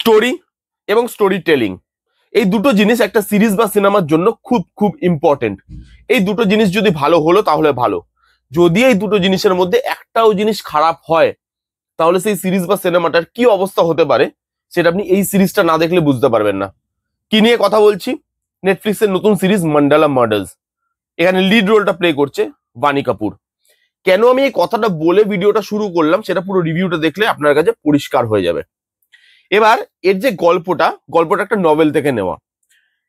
Story এবং story telling, এই দুটো জিনিস একটা সিরিজ বা সিনেমার জন্য খুব খুব ইম্পর্টেন্ট। এই দুটো জিনিস যদি ভালো হলো তাহলে ভালো, যদি এই দুটো জিনিসের মধ্যে একটাও জিনিস খারাপ হয় তাহলে সেই সিরিজ বা সিনেমাটার কি অবস্থা হতে পারে সেটা আপনি এই সিরিজটা না দেখলে বুঝতে পারবেন না। কি নিয়ে কথা বলছি? নেটফ্লিক্সের নতুন সিরিজ মান্ডালা মার্ডার্স। এখানে লিড রোলটা প্লে করছে বাণী কাপুর। কেন আমি এই কথাটা বলে ভিডিওটা শুরু করলাম সেটা পুরো রিভিউটা দেখলে আপনার কাছে পরিষ্কার হয়ে যাবে। এবার এর যে গল্পটা একটা নভেল থেকে নেওয়া,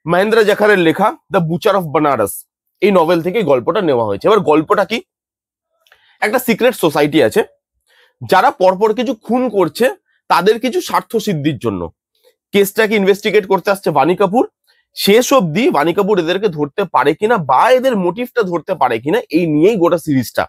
মহেন্দ্র জাখারের লেখা দ্য বুচার অফ বানারস, এই নভেল থেকে গল্পটা নেওয়া হয়েছে। এবার গল্পটা কি? একটা সিক্রেট সোসাইটি আছে যারা পরপর কিছু খুন করছে তাদের কিছু স্বার্থ সিদ্ধির জন্য। কেসটাকে ইনভেস্টিগেট করতে আসছে বাণী কাপুর। শেষ অবধি বাণী কাপুর এদেরকে ধরতে পারে কিনা বা এদের মোটিভটা ধরতে পারে কিনা এই নিয়েই গোটা সিরিজটা।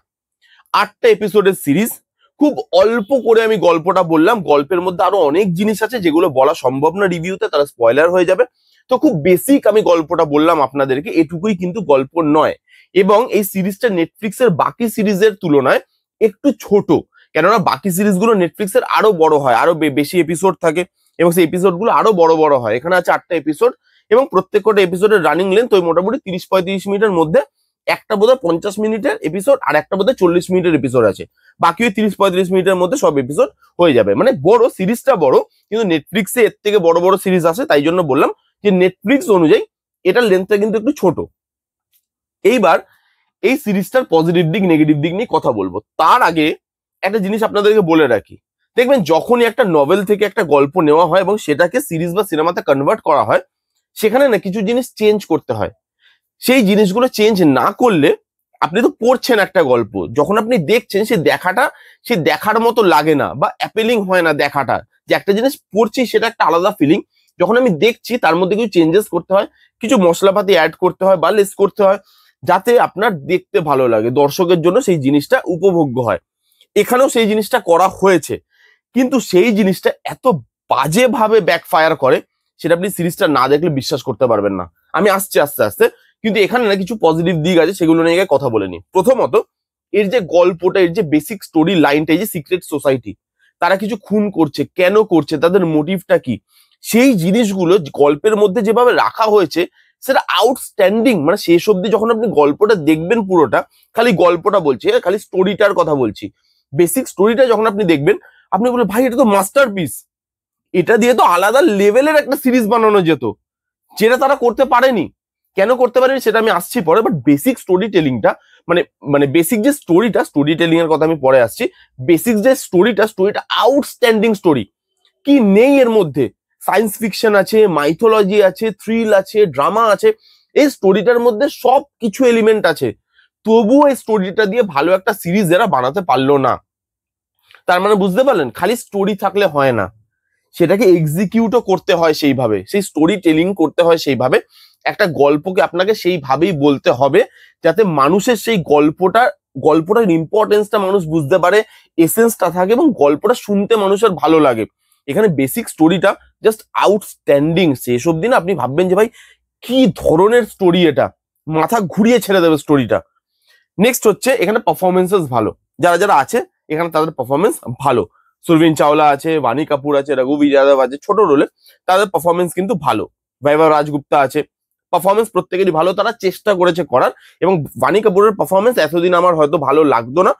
8টা এপিসোডের সিরিজ। খুব অল্প করে আমি গল্পটা বললাম, গল্পের মধ্যে আরো অনেক জিনিস আছে যেগুলো বলা সম্ভব না রিভিউতে, তারা স্পয়লার হয়ে যাবে। তো খুব বেসিক আমি গল্পটা বললাম আপনাদেরকে, এটুকুই কিন্তু গল্প নয়। এবং এই সিরিজটা নেটফ্লিক্সের বাকি সিরিজের তুলনায় একটু ছোট, কেননা বাকি সিরিজগুলো নেটফ্লিক্সের আরো বড় হয়, আরো বেশি এপিসোড থাকে এবং সেই এপিসোডগুলো আরো বড় বড় হয়। এখানে আছে 8টা এপিসোড এবং প্রত্যেকটা এপিসোডের রানিং লেন্থ ওই মোটামুটি 30-35 মিনিটের মধ্যে। একটা বোধহয় 50 মিনিটের এপিসোড আর একটা বোধহয় 40 মিনিটের এপিসোড আছে। বাকি ওই 30-35 মিনিটের মধ্যে সব এপিসোড হয়ে যাবে। মানে বড়, সিরিজটা বড়, কিন্তু নেটফ্লিক্সে এর থেকে বড় বড় সিরিজ আছে, তাই জন্য বললাম যে নেটফ্লিক্স অনুযায়ী এটার লেন্থটা কিন্তু একটু ছোট। এইবার এই সিরিজটার পজিটিভ দিক নেগেটিভ দিক নিয়ে কথা বলবো। তার আগে একটা জিনিস আপনাদেরকে বলে রাখি, দেখবেন যখনই একটা নভেল থেকে একটা গল্প নেওয়া হয় এবং সেটাকে সিরিজ বা সিনেমাতে কনভার্ট করা হয়, সেখানে না কিছু জিনিস চেঞ্জ করতে হয়। সেই জিনিসগুলো চেঞ্জ না করলে, আপনি তো পড়ছেন একটা গল্প, যখন আপনি দেখছেন সে দেখার মতো লাগে না বা অ্যাপেলিং হয় না দেখাটা। যে একটা জিনিস পড়ছি সেটা একটা আলাদা ফিলিং, যখন আমি দেখছি তার মধ্যে কিছু চেঞ্জেস করতে হয়, কিছু মশলাপাতি অ্যাড করতে হয় বা লেস করতে হয়, যাতে আপনার দেখতে ভালো লাগে, দর্শকের জন্য সেই জিনিসটা উপভোগ্য হয়। এখানেও সেই জিনিসটা করা হয়েছে, কিন্তু সেই জিনিসটা এত বাজেভাবে ব্যাকফায়ার করে সেটা আপনি সিরিজটা না দেখলে বিশ্বাস করতে পারবেন না। আমি আসছি আস্তে আস্তে, কিন্তু এখানে না কিছু পজিটিভ দিক আছে, সেগুলো নিয়ে কথা বলে নি। প্রথমত, এর যে গল্পটা, এর যে বেসিক স্টোরি লাইনটা, এই যে সিক্রেট সোসাইটি, তারা কিছু খুন করছে, কেন করছে, তাদের মোটিভটা কি, সেই জিনিসগুলো গল্পের মধ্যে যেভাবে রাখা হয়েছে সেটা আউটস্ট্যান্ডিং। মানে শেষ অব্দি যখন আপনি গল্পটা দেখবেন, পুরোটা খালি গল্পটা বলছি, খালি স্টোরিটার কথা বলছি, বেসিক স্টোরিটা যখন আপনি দেখবেন, আপনি বলবেন ভাই এটা তো মাস্টারপিস, এটা দিয়ে তো আলাদা লেভেলের একটা সিরিজ বানানো যেত, যেটা তারা করতে পারেনি। কেন করতে পারেনি সেটা আমি আসছি পরে, বাট বেসিক স্টোরি টেলিংটা, মানে বেসিক যে স্টোরি টেলিং এর কথা আমি পরে আসছি, বেসিক যে স্টোরিটা আউটস্ট্যান্ডিং স্টোরি। কি নেই এর মধ্যে? সায়েন্স ফিকশন আছে, মাইথোলজি আছে, থ্রিল আছে, ড্রামা আছে, এই স্টোরিটার মধ্যে সব কিছু এলিমেন্ট আছে। তবুও এই স্টোরিটা দিয়ে ভালো একটা সিরিজ এরা বানাতে পারলো না। তার মানে বুঝতে পারলেন, খালি স্টোরি থাকলে হয় না, সেটাকে এক্সিকিউটও করতে হয় সেইভাবে, সেই স্টোরি টেলিং করতে হয় সেইভাবে। একটা গল্পকে আপনাকে সেইভাবেই বলতে হবে যাতে মানুষের সেই গল্পটার ইম্পর্টেন্সটা মানুষ বুঝতে পারে, এসেন্সটা থাকে এবং গল্পটা শুনতে মানুষের ভালো লাগে। এখানে বেসিক স্টোরিটা জাস্ট আউটস্ট্যান্ডিং। শেষ অবধি না আপনি ভাববেন যে ভাই কি ধরনের স্টোরি, এটা মাথা ঘুরিয়ে ছেড়ে দেবে স্টোরিটা। নেক্সট হচ্ছে এখানে পারফরমেন্সেস ভালো, যারা যারা আছে এখানে তাদের পারফরমেন্স ভালো। সুরভিন চাওলা আছে, বাণী কাপুর আছে, রঘুবীর যাদব আছে ছোট রোলে, তাদের পারফরমেন্স কিন্তু ভালো। বৈভব রাজগুপ্তা আছে, পারফরমেন্স প্রত্যেকেরই ভালো, তারা চেষ্টা করেছে করার। এবং বাণী কাপুরের পারফরমেন্স এতদিন আমার হয়তো ভালো লাগতো না,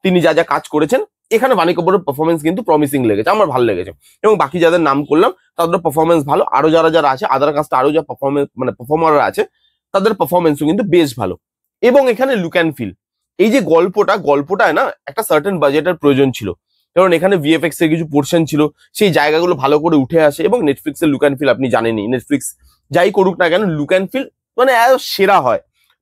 তিনি যা যা কাজ করেছেন এখানে বাণী কাপুরের পারফরমেন্স কিন্তু প্রমিসিং লেগেছে, আমার ভালো লেগেছে। এবং বাকি যাদের নাম করলাম তাদের পারফরমেন্স ভালো, আরো যারা যারা আছে আদার কাস্টে আরো যা পারফরমেন্স পারফর্মাররা আছে তাদের পারফরমেন্সও কিন্তু বেশ ভালো। এবং এখানে লুক অ্যান্ড ফিল, এই যে গল্পটায় না একটা সার্টেন বাজেটের প্রয়োজন ছিল, কারণ এখানে ভিএফএক্স এর কিছু পোর্শন ছিল, সেই জায়গাগুলো ভালো করে উঠে আসে। এবং নেটফ্লিক্স এর লুক অ্যান্ড ফিল আপনি জানেনই, নেটফ্লিক্স যাই করুক না কেন লুক অ্যান্ড ফিল মানে সেরা হয়,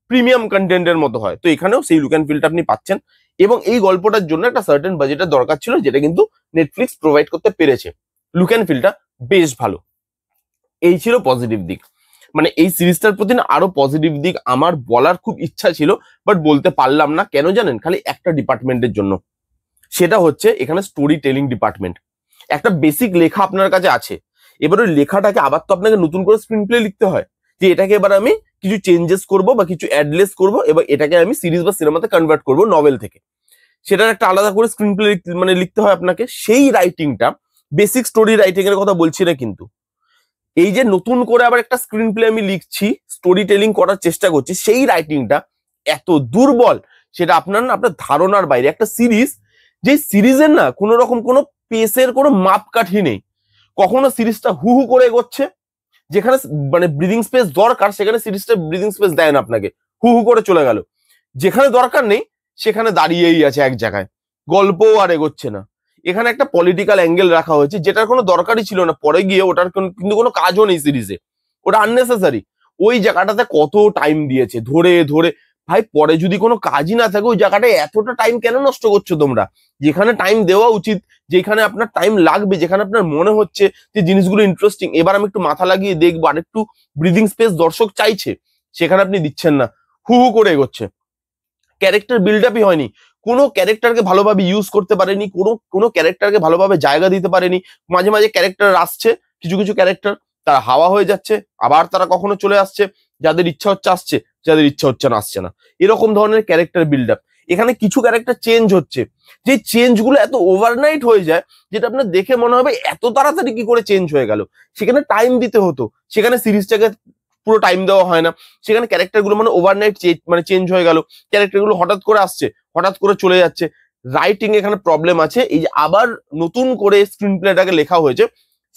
প্রিমিয়াম কন্টেন্টের মতো হয়। তো এখানেও সেই লুক অ্যান্ড ফিলটা আপনি পাচ্ছেন। এবং এই গল্পটার জন্য একটা সার্টেন বাজেটের দরকার ছিল, যেটা কিন্তু নেটফ্লিক্স প্রোভাইড করতে পেরেছে। লুক অ্যান্ড ফিলটা বেশ ভালো। এই ছিল পজিটিভ দিক। মানে এই সিরিজটার প্রতি না আরো পজিটিভ দিক আমার বলার খুব ইচ্ছা ছিল, বাট বলতে পারলাম না। কেন জানেন? খালি একটা ডিপার্টমেন্টের জন্য, সেটা হচ্ছে এখানে স্টোরি টেলিং ডিপার্টমেন্ট। একটা বেসিক লেখা আপনার কাছে আছে, এবার ওই লেখাটাকে আবার তো আপনাকে নতুন করে স্ক্রিন প্লে লিখতে হয়, যে এটাকে এবার আমি কিছু চেঞ্জেস করব বা কিছু অ্যাডলেস করব, এবার এটাকে আমি সিরিজ বা সিনেমাতে কনভার্ট করব নভেল থেকে, সেটার একটা আলাদা করে স্ক্রিন প্লে লিখতে হয় আপনাকে। সেই রাইটিংটা বেসিক স্টোরি রাইটিং এর কথা বলছি না কিন্তু। এই যে নতুন করে আবার একটা স্ক্রিন প্লে আমি লিখছি, স্টোরি টেলিং করার চেষ্টা করছি, সেই রাইটিংটা এত দুর্বল সেটা আপনার ধারণার বাইরে। একটা সিরিজ, যে সিরিজের না কোনো রকম কোনো পেসের কোনো মাপকাঠি নেই। কখনো সিরিজটা হু হু করে এগোচ্ছে, যেখানে মানে ব্রিদিং স্পেস দরকার সেখানে সিরিজটা ব্রিদিং স্পেস দেয় না আপনাকে, হু হু করে চলে গেল। যেখানে দরকার নেই সেখানে দাঁড়িয়েই আছে এক জায়গায়, গল্পও আর এগোচ্ছে না। এখানে একটা পলিটিক্যাল অ্যাঙ্গেল রাখা হয়েছে যেটার কোনো দরকারই ছিল না, পরে গিয়ে ওটার কিন্তু কোনো কাজও নেই সিরিজে, ওটা আননেসেসারি। ওই জায়গাটাতে কত টাইম দিয়েছে ধরে ধরে, ভাই পরে যদি কোনো কাজই না থাকে ওই জায়গাটায় এতটা টাইম কেন নষ্ট করছো তোমরা? যেখানে টাইম দেওয়া উচিত, যেখানে আপনার টাইম লাগবে, যেখানে আপনার মনে হচ্ছে যে জিনিসগুলো ইন্টারেস্টিং, এবার আমি একটু মাথা লাগিয়ে দেখবো, আর একটু ব্রিদিং স্পেস দর্শক চাইছে, সেখানে আপনি দিচ্ছেন না, হু হু করে এগোচ্ছে। ক্যারেক্টার বিল্ড আপই হয়নি, কোনো ক্যারেক্টারকে ভালোভাবে ইউজ করতে পারেনি, কোনো ক্যারেক্টারকে ভালোভাবে জায়গা দিতে পারেনি। মাঝে মাঝে ক্যারেক্টার আসছে, কিছু কিছু ক্যারেক্টার তারা হাওয়া হয়ে যাচ্ছে, আবার তারা কখনো চলে আসছে, যাদের ইচ্ছা হচ্ছে আসছে, যাদের ইচ্ছা হচ্ছে না আসছে না, এরকম ধরনের ক্যারেক্টার বিল্ড আপ। এখানে কিছু ক্যারেক্টার চেঞ্জ হচ্ছে, যে চেঞ্জ গুলো এত ওভারনাইট হয়ে যায় যেটা আপনার দেখে মনে হবে এত তাড়াতাড়ি কি করে চেঞ্জ হয়ে গেল। সেখানে টাইম দিতে হতো, সেখানে সিরিজটাকে পুরো টাইম দেওয়া হয় না। সেখানে ক্যারেক্টার গুলো মানে ওভারনাইট মানে চেঞ্জ হয়ে গেল, ক্যারেক্টার গুলো হঠাৎ করে আসছে, হঠাৎ করে চলে যাচ্ছে। রাইটিং এখানে প্রবলেম আছে। এই যে আবার নতুন করে স্ক্রিন প্লেটাকে লেখা হয়েছে,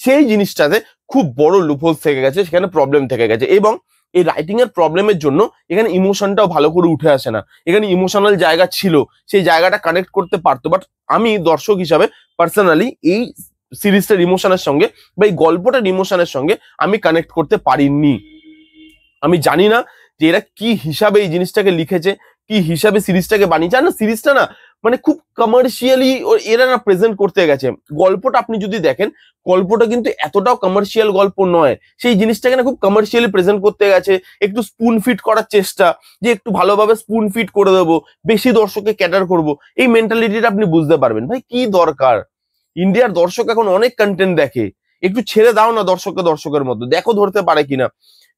সেই জিনিসটাতে খুব বড় লুপহোলস থেকে গেছে, সেখানে প্রবলেম থেকে গেছে। এবং এই রাইটিং এর প্রবলেমের জন্য এখানে ইমোশনটাও ভালো করে উঠে আসে না। এখানে ইমোশনাল জায়গা ছিল, সেই জায়গাটা কানেক্ট করতে পারতো, বাট আমি দর্শক হিসাবে পার্সোনালি এই সিরিজটার ইমোশনের সঙ্গে বা এই গল্পটার ইমোশনের সঙ্গে আমি কানেক্ট করতে পারিনি। আমি জানি না যে এরা কি হিসাবে এই জিনিসটাকে লিখেছে, কি হিসাবে সিরিজটাকে বানিয়েছে। না সিরিজটা না মানে খুব কমার্শিয়ালি এরা না প্রেজেন্ট করতে গেছে। গল্পটা আপনি যদি দেখেন, গল্পটা কিন্তু এতটাও কমার্শিয়াল গল্প নয়, সেই জিনিসটাকে না খুব কমার্শিয়ালি প্রেজেন্ট করতে গেছে। একটু স্পুন ফিট করার চেষ্টা, যে একটু ভালোভাবে স্পুন ফিট করে দেবো, বেশি দর্শককে ক্যাটার করব, এই মেন্টালিটিটা আপনি বুঝতে পারবেন। ভাই কি দরকার? ইন্ডিয়ার দর্শক এখন অনেক কন্টেন্ট দেখে, একটু ছেড়ে দাও না দর্শককে দর্শকের মতো, দেখো ধরতে পারে কিনা।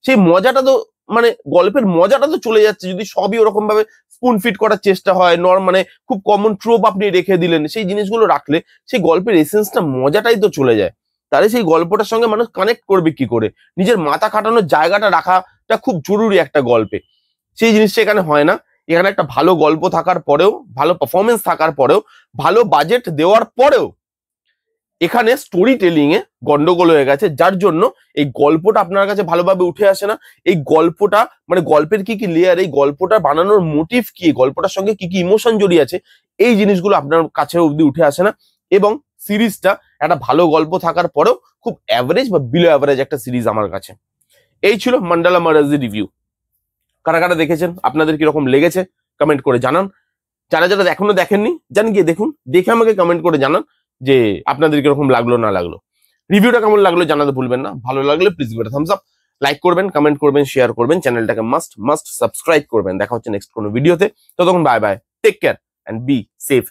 সেই মজাটা তো মানে গল্পের মজাটা তো চলে যাচ্ছে যদি সবই ওরকম ভাবে স্পুন ফিট করার চেষ্টা হয়। মানে খুব কমন ট্রোপ আপনি রেখে দিলেন, সেই জিনিসগুলো রাখলে সেই গল্পের এসেন্সটা, মজাটাই তো চলে যায়। তাহলে সেই গল্পটার সঙ্গে মানুষ কানেক্ট করবে কি করে? নিজের মাথা খাটানোর জায়গাটা রাখাটা খুব জরুরি একটা গল্পে, সেই জিনিসটা এখানে হয় না। এখানে একটা ভালো গল্প থাকার পরেও, ভালো পারফরমেন্স থাকার পরেও, ভালো বাজেট দেওয়ার পরেও এখানে স্টোরি টেলিং এ গন্ডগোল হয়ে গেছে, যার জন্য এই গল্পটা আপনার কাছে ভালোভাবে উঠে আসে না। এই গল্পটা মানে গল্পের কি কি লেয়ার, এই গল্পটা বানানোর মোটিভ কি, গল্পটার সঙ্গে কি কি ইমোশন জড়িয়ে আছে, এই জিনিসগুলো আপনার কাছে অব্দি উঠে আসে না। এবং সিরিজটা একটা ভালো গল্প থাকার পরেও খুব অ্যাভারেজ বা বিলো অ্যাভারেজ একটা সিরিজ আমার কাছে। এই ছিল মান্ডালা মারাজি রিভিউ। কারা কারা দেখেছেন, আপনাদের কিরকম লেগেছে কমেন্ট করে জানান। যারা যারা এখনো দেখেননি যান গিয়ে দেখুন, দেখে আমাকে কমেন্ট করে জানান যে আপনাদের কিরকম লাগলো না লাগলো। রিভিউটা কেমন লাগলো জানাতে ভুলবেন না। ভালো লাগলে please give it a Thums up, like করবেন, কমেন্ট করবেন, শেয়ার করবেন, চ্যানেলটাকে মাস্ট সাবস্ক্রাইব করবেন। দেখা হচ্ছে নেক্সট কোনো ভিডিওতে। ততক্ষণ bye bye, take care and be safe.